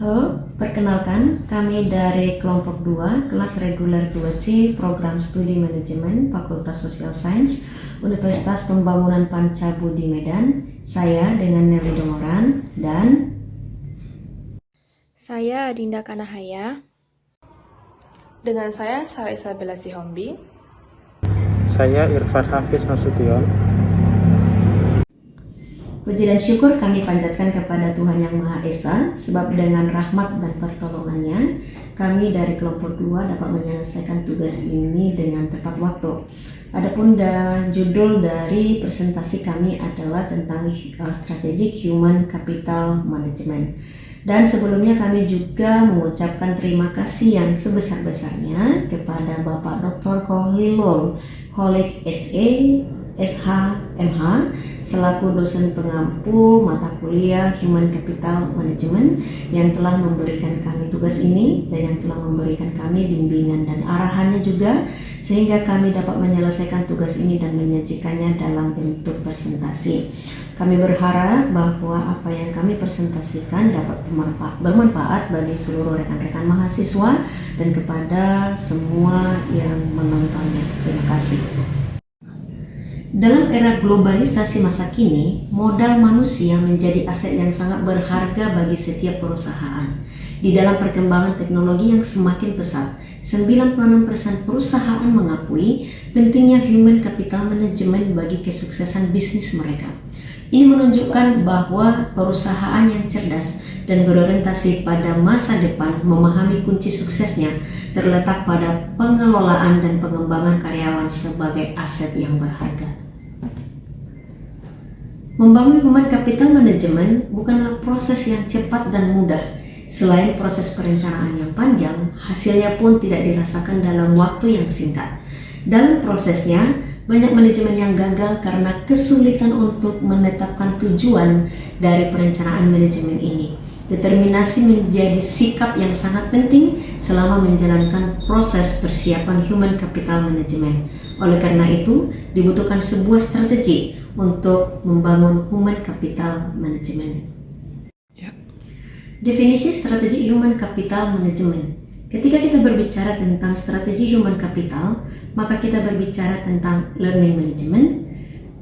Halo, perkenalkan kami dari kelompok 2, kelas reguler 2C, program studi manajemen, Fakultas Sosial Sains, Universitas Pembangunan Pancabudi Medan. Saya dengan Nelly Dongoran dan Saya Dinda Kanahaya. Dengan saya Sarah Isabella Sihombi. Saya Irfan Hafiz Nasution. puji dan syukur kami panjatkan kepada Tuhan Yang Maha Esa, sebab dengan rahmat dan pertolongannya, kami dari kelompok 2 dapat menyelesaikan tugas ini dengan tepat waktu. Adapun judul dari presentasi kami adalah tentang Strategic Human Capital Management. Dan sebelumnya kami juga mengucapkan terima kasih yang sebesar-besarnya kepada Bapak Dr. Kohlilul Holik SE, SH, MH selaku dosen pengampu mata kuliah Human Capital Management yang telah memberikan kami tugas ini dan yang telah memberikan kami bimbingan dan arahannya juga sehingga kami dapat menyelesaikan tugas ini dan menyajikannya dalam bentuk presentasi. Kami berharap bahwa apa yang kami presentasikan dapat bermanfaat bagi seluruh rekan-rekan mahasiswa dan kepada semua yang menontonnya. Terima kasih. Dalam era globalisasi masa kini, modal manusia menjadi aset yang sangat berharga bagi setiap perusahaan. Di dalam perkembangan teknologi yang semakin pesat, 96% perusahaan mengakui pentingnya human capital management bagi kesuksesan bisnis mereka. Ini menunjukkan bahwa perusahaan yang cerdas dan berorientasi pada masa depan memahami kunci suksesnya terletak pada pengelolaan dan pengembangan karyawan sebagai aset yang berharga. Membangun human capital management bukanlah proses yang cepat dan mudah. Selain proses perencanaan yang panjang, hasilnya pun tidak dirasakan dalam waktu yang singkat. Dalam prosesnya, banyak manajemen yang gagal karena kesulitan untuk menetapkan tujuan dari perencanaan manajemen ini. Determinasi menjadi sikap yang sangat penting selama menjalankan proses persiapan human capital management. Oleh karena itu, dibutuhkan sebuah strategi untuk membangun human capital management. Definisi strategi human capital management. Ketika kita berbicara tentang strategi human capital, maka kita berbicara tentang learning management,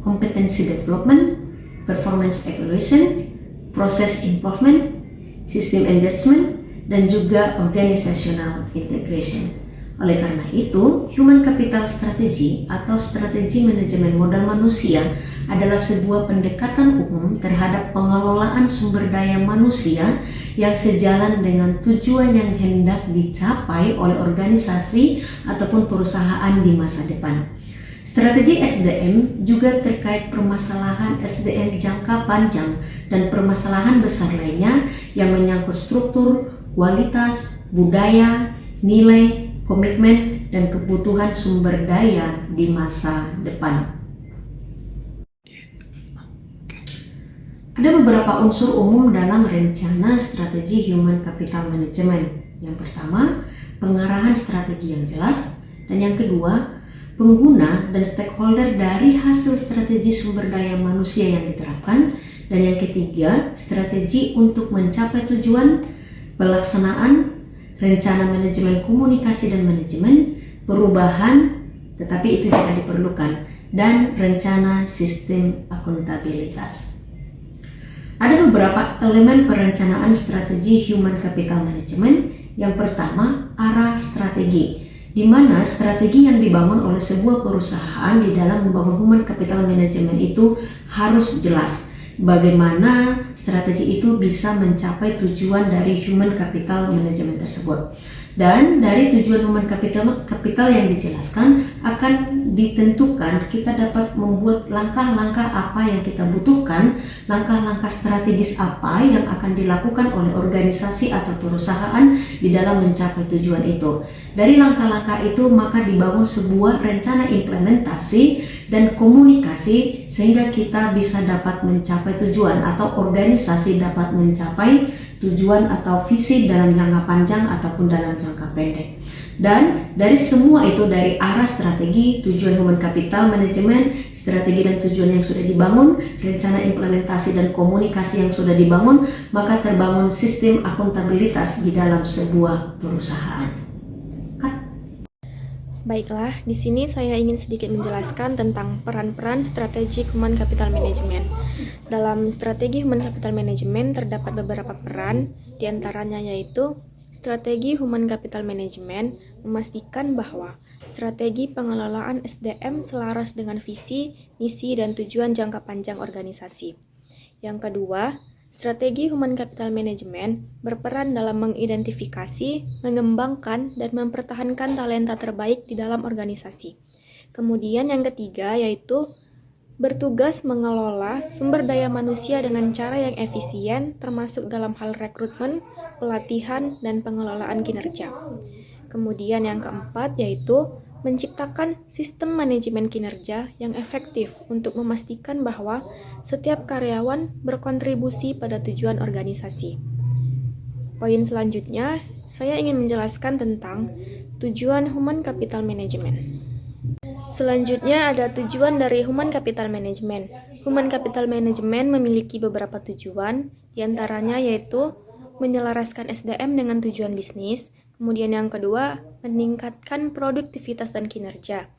competency development, performance evaluation, process improvement, system adjustment, dan juga organizational integration. Oleh karena itu, human capital strategy atau strategi manajemen modal manusia adalah sebuah pendekatan umum terhadap pengelolaan sumber daya manusia yang sejalan dengan tujuan yang hendak dicapai oleh organisasi ataupun perusahaan di masa depan. Strategi SDM juga terkait permasalahan SDM jangka panjang dan permasalahan besar lainnya yang menyangkut struktur, kualitas, budaya, nilai, komitmen, dan kebutuhan sumber daya di masa depan. Ada beberapa unsur umum dalam rencana strategi human capital management. Yang pertama, pengarahan strategi yang jelas, dan yang kedua, pengguna dan stakeholder dari hasil strategi sumber daya manusia yang diterapkan, dan yang ketiga, strategi untuk mencapai tujuan, pelaksanaan, rencana manajemen komunikasi dan manajemen, perubahan, tetapi itu jika diperlukan, dan rencana sistem akuntabilitas. Ada beberapa elemen perencanaan strategi human capital management. Yang pertama, arah strategi, di mana strategi yang dibangun oleh sebuah perusahaan di dalam membangun human capital management itu harus jelas. Bagaimana strategi itu bisa mencapai tujuan dari human capital management tersebut. Dan dari tujuan human capital yang dijelaskan akan ditentukan kita dapat membuat langkah-langkah apa yang kita butuhkan, langkah-langkah strategis apa yang akan dilakukan oleh organisasi atau perusahaan di dalam mencapai tujuan itu. Dari langkah-langkah itu maka dibangun sebuah rencana implementasi dan komunikasi sehingga kita bisa dapat mencapai tujuan atau organisasi dapat mencapai tujuan atau visi dalam jangka panjang ataupun dalam jangka pendek. Dan dari semua itu, dari arah strategi, tujuan human capital management, strategi dan tujuan yang sudah dibangun, rencana implementasi dan komunikasi yang sudah dibangun, maka terbangun sistem akuntabilitas di dalam sebuah perusahaan. Baiklah, di sini saya ingin sedikit menjelaskan tentang peran-peran strategi Human Capital Management. Dalam strategi Human Capital Management terdapat beberapa peran, diantaranya yaitu strategi Human Capital Management memastikan bahwa strategi pengelolaan SDM selaras dengan visi, misi, dan tujuan jangka panjang organisasi. Yang kedua, strategi Human Capital Management berperan dalam mengidentifikasi, mengembangkan, dan mempertahankan talenta terbaik di dalam organisasi. Kemudian yang ketiga yaitu bertugas mengelola sumber daya manusia dengan cara yang efisien, termasuk dalam hal rekrutmen, pelatihan, dan pengelolaan kinerja. Kemudian yang keempat yaitu menciptakan sistem manajemen kinerja yang efektif untuk memastikan bahwa setiap karyawan berkontribusi pada tujuan organisasi. Poin selanjutnya, saya ingin menjelaskan tentang tujuan Human Capital Management. Selanjutnya ada tujuan dari Human Capital Management. Human Capital Management memiliki beberapa tujuan, diantaranya yaitu menyelaraskan SDM dengan tujuan bisnis. Kemudian yang kedua, meningkatkan produktivitas dan kinerja.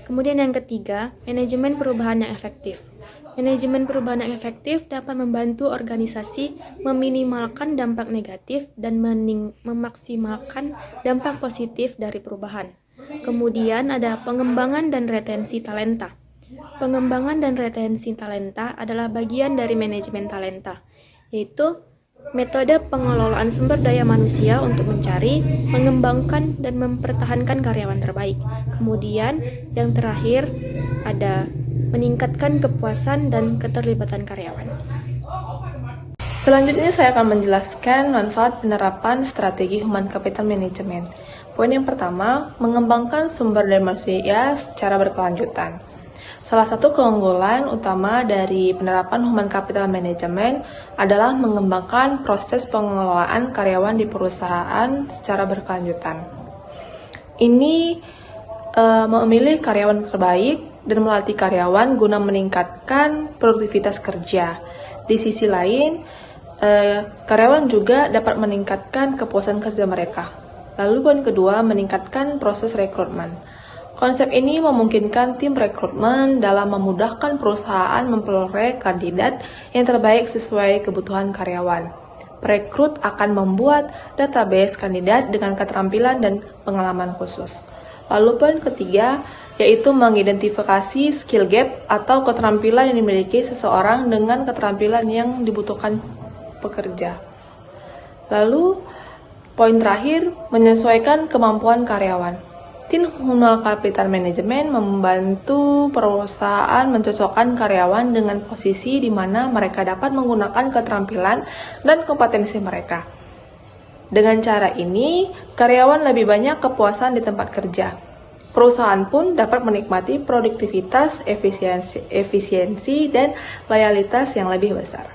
Kemudian yang ketiga, manajemen perubahan yang efektif. Manajemen perubahan yang efektif dapat membantu organisasi meminimalkan dampak negatif dan memaksimalkan dampak positif dari perubahan. Kemudian ada pengembangan dan retensi talenta. Pengembangan dan retensi talenta adalah bagian dari manajemen talenta, yaitu metode pengelolaan sumber daya manusia untuk mencari, mengembangkan, dan mempertahankan karyawan terbaik. Kemudian, yang terakhir ada meningkatkan kepuasan dan keterlibatan karyawan. Selanjutnya saya akan menjelaskan manfaat penerapan strategi Human Capital Management. Poin yang pertama, mengembangkan sumber daya manusia secara berkelanjutan. Salah satu keunggulan utama dari penerapan Human Capital Management adalah mengembangkan proses pengelolaan karyawan di perusahaan secara berkelanjutan. Ini memilih karyawan terbaik dan melatih karyawan guna meningkatkan produktivitas kerja. Di sisi lain, karyawan juga dapat meningkatkan kepuasan kerja mereka. Lalu poin kedua, meningkatkan proses rekrutmen. Konsep ini memungkinkan tim rekrutmen dalam memudahkan perusahaan memperoleh kandidat yang terbaik sesuai kebutuhan karyawan. Perekrut akan membuat database kandidat dengan keterampilan dan pengalaman khusus. Lalu poin ketiga, yaitu mengidentifikasi skill gap atau keterampilan yang dimiliki seseorang dengan keterampilan yang dibutuhkan pekerja. Lalu poin terakhir, menyesuaikan kemampuan karyawan. Tim Human Capital Management membantu perusahaan mencocokkan karyawan dengan posisi di mana mereka dapat menggunakan keterampilan dan kompetensi mereka. Dengan cara ini, karyawan lebih banyak kepuasan di tempat kerja. Perusahaan pun dapat menikmati produktivitas, efisiensi, dan loyalitas yang lebih besar.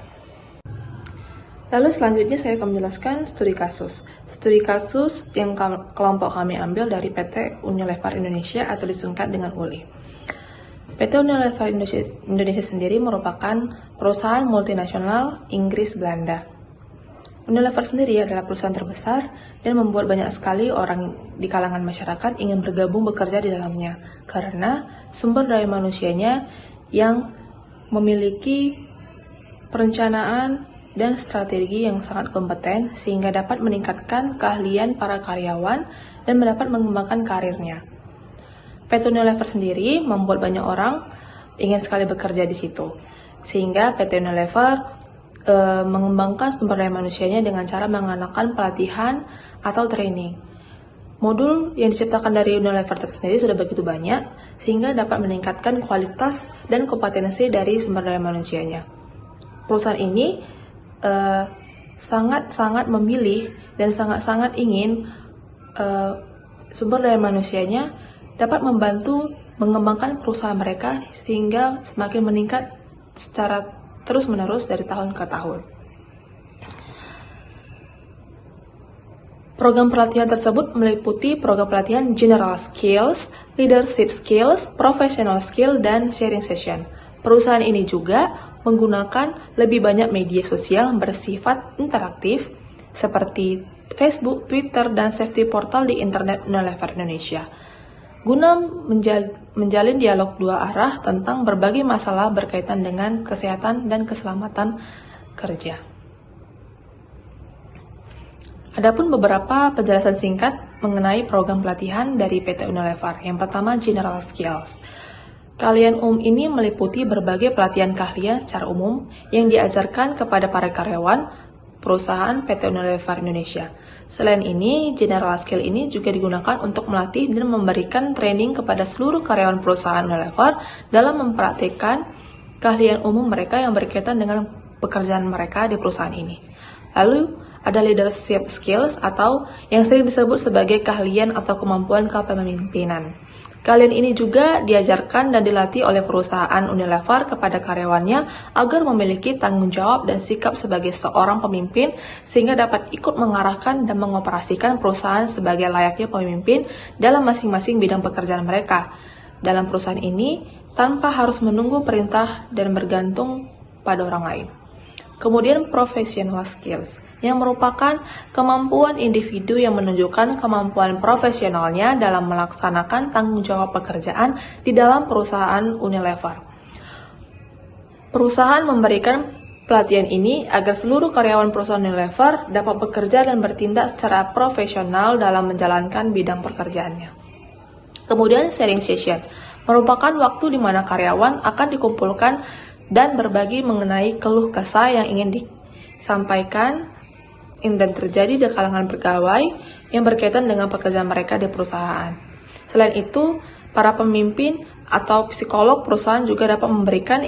Lalu selanjutnya saya akan menjelaskan studi kasus. Studi kasus yang kelompok kami ambil dari PT Unilever Indonesia atau disingkat dengan ULI. PT Unilever Indonesia sendiri merupakan perusahaan multinasional Inggris-Belanda. Unilever sendiri adalah perusahaan terbesar dan membuat banyak sekali orang di kalangan masyarakat ingin bergabung bekerja di dalamnya karena sumber daya manusianya yang memiliki perencanaan dan strategi yang sangat kompeten sehingga dapat meningkatkan keahlian para karyawan dan dapat mengembangkan karirnya. PT Unilever sendiri membuat banyak orang ingin sekali bekerja di situ, sehingga PT Unilever mengembangkan sumber daya manusianya dengan cara menggunakan pelatihan atau training. Modul yang diciptakan dari Unilever tersendiri sudah begitu banyak, sehingga dapat meningkatkan kualitas dan kompetensi dari sumber daya manusianya. Perusahaan ini sangat-sangat memilih dan sangat-sangat ingin sumber daya manusianya dapat membantu mengembangkan perusahaan mereka sehingga semakin meningkat secara terus-menerus dari tahun ke tahun. Program pelatihan tersebut meliputi program pelatihan General Skills, Leadership Skills, Professional Skill, dan Sharing Session. Perusahaan ini juga menggunakan lebih banyak media sosial bersifat interaktif seperti Facebook, Twitter, dan safety portal di internet Unilever Indonesia, guna menjalin dialog dua arah tentang berbagai masalah berkaitan dengan kesehatan dan keselamatan kerja. Adapun beberapa penjelasan singkat mengenai program pelatihan dari PT Unilever. Yang pertama, General Skills. Keahlian umum ini meliputi berbagai pelatihan keahlian secara umum yang diajarkan kepada para karyawan perusahaan PT Unilever Indonesia. Selain ini, General Skill ini juga digunakan untuk melatih dan memberikan training kepada seluruh karyawan perusahaan Unilever dalam mempraktikkan keahlian umum mereka yang berkaitan dengan pekerjaan mereka di perusahaan ini. Lalu, ada leadership skills atau yang sering disebut sebagai keahlian atau kemampuan kepemimpinan. Keahlian ini juga diajarkan dan dilatih oleh perusahaan Unilever kepada karyawannya agar memiliki tanggung jawab dan sikap sebagai seorang pemimpin sehingga dapat ikut mengarahkan dan mengoperasikan perusahaan sebagai layaknya pemimpin dalam masing-masing bidang pekerjaan mereka. Dalam perusahaan ini, tanpa harus menunggu perintah dan bergantung pada orang lain. Kemudian professional skills, yang merupakan kemampuan individu yang menunjukkan kemampuan profesionalnya dalam melaksanakan tanggung jawab pekerjaan di dalam perusahaan Unilever. Perusahaan memberikan pelatihan ini agar seluruh karyawan perusahaan Unilever dapat bekerja dan bertindak secara profesional dalam menjalankan bidang pekerjaannya. Kemudian sharing session, merupakan waktu di mana karyawan akan dikumpulkan dan berbagi mengenai keluh kesah yang ingin disampaikan dan terjadi di kalangan pegawai yang berkaitan dengan pekerjaan mereka di perusahaan. Selain itu, para pemimpin atau psikolog perusahaan juga dapat memberikan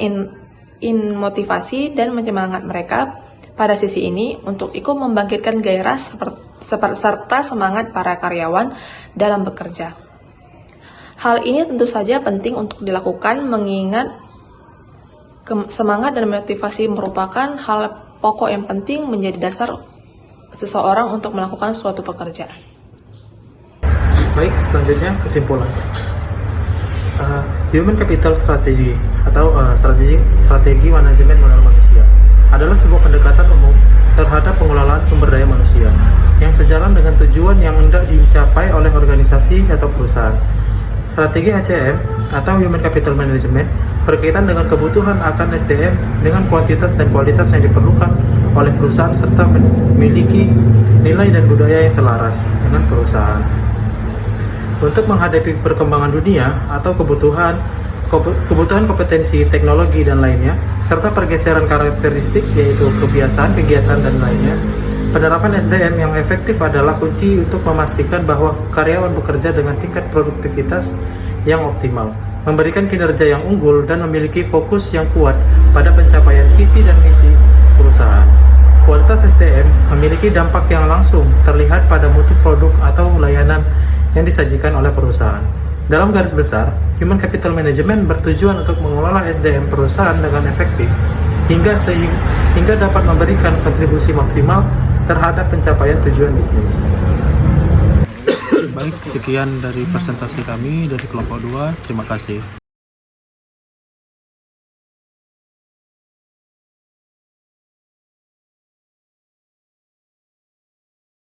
motivasi dan menyemangat mereka pada sisi ini untuk ikut membangkitkan gairah serta semangat para karyawan dalam bekerja. Hal ini tentu saja penting untuk dilakukan mengingat semangat dan motivasi merupakan hal pokok yang penting menjadi dasar seseorang untuk melakukan suatu pekerjaan. Baik, selanjutnya kesimpulan. Human Capital Strategy atau strategi manajemen modal manusia adalah sebuah pendekatan umum terhadap pengelolaan sumber daya manusia yang sejalan dengan tujuan yang hendak dicapai oleh organisasi atau perusahaan. Strategi HCM atau Human Capital Management berkaitan dengan kebutuhan akan SDM dengan kuantitas dan kualitas yang diperlukan oleh perusahaan serta memiliki nilai dan budaya yang selaras dengan perusahaan. Untuk menghadapi perkembangan dunia atau kebutuhan kompetensi teknologi dan lainnya, serta pergeseran karakteristik yaitu kebiasaan, kegiatan, dan lainnya, penerapan SDM yang efektif adalah kunci untuk memastikan bahwa karyawan bekerja dengan tingkat produktivitas yang optimal, memberikan kinerja yang unggul, dan memiliki fokus yang kuat pada pencapaian visi dan misi perusahaan. Kualitas SDM memiliki dampak yang langsung terlihat pada mutu produk atau layanan yang disajikan oleh perusahaan. Dalam garis besar, Human Capital Management bertujuan untuk mengelola SDM perusahaan dengan efektif hingga dapat memberikan kontribusi maksimal terhadap pencapaian tujuan bisnis. Baik, sekian dari presentasi kami dari kelompok 2. Terima kasih.